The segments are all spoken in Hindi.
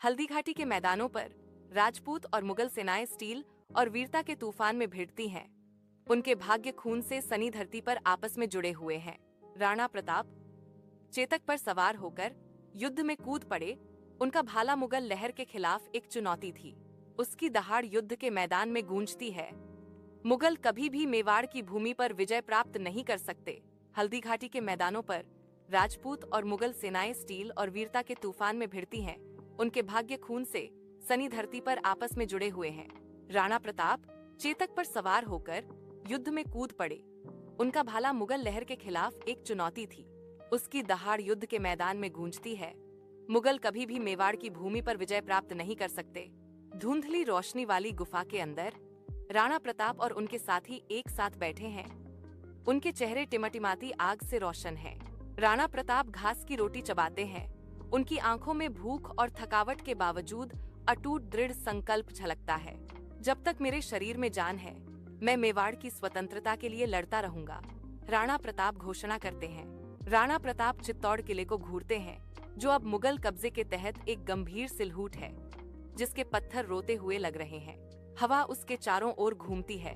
हल्दीघाटी के मैदानों पर राजपूत और मुगल सेनाएं स्टील और वीरता के तूफान में भिड़ती हैं। उनके भाग्य खून से सनी धरती पर आपस में जुड़े हुए हैं। राणा प्रताप चेतक पर सवार होकर युद्ध में कूद पड़े। उनका भाला मुगल लहर के खिलाफ एक चुनौती थी। उसकी दहाड़ युद्ध के मैदान में गूंजती है। मुगल कभी भी मेवाड़ की भूमि पर विजय प्राप्त नहीं कर सकते। हल्दीघाटी के मैदानों पर राजपूत और मुगल सेनाएं स्टील और वीरता के तूफान में भिड़ती हैं। उनके भाग्य खून से सनी धरती पर आपस में जुड़े हुए हैं। राणा प्रताप चेतक पर सवार होकर युद्ध में कूद पड़े। उनका भाला मुगल लहर के खिलाफ एक चुनौती थी। उसकी दहाड़ युद्ध के मैदान में गूंजती है। मुगल कभी भी मेवाड़ की भूमि पर विजय प्राप्त नहीं कर सकते। धुंधली रोशनी वाली गुफा के अंदर राणा प्रताप और उनके साथी एक साथ बैठे हैं। उनके चेहरे टिमटिमाती आग से रोशन हैं। राणा प्रताप घास की रोटी चबाते हैं। उनकी आंखों में भूख और थकावट के बावजूद अटूट दृढ़ संकल्प झलकता है। जब तक मेरे शरीर में जान है, मैं मेवाड़ की स्वतंत्रता के लिए लड़ता रहूंगा, राणा प्रताप घोषणा करते हैं। राणा प्रताप चित्तौड़ किले को घूरते हैं, जो अब मुगल कब्जे के तहत एक गंभीर सिलहूट है, जिसके पत्थर रोते हुए लग रहे हैं। हवा उसके चारों ओर घूमती है,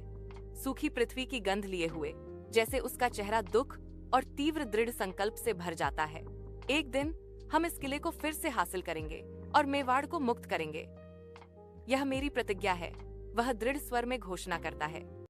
सूखी पृथ्वी की गंध लिए हुए, जैसे उसका चेहरा दुख और तीव्र दृढ़ संकल्प से भर जाता है। एक दिन हम इस किले को फिर से हासिल करेंगे और मेवाड़ को मुक्त करेंगे। यह मेरी प्रतिज्ञा है, वह दृढ़ स्वर में घोषणा करता है।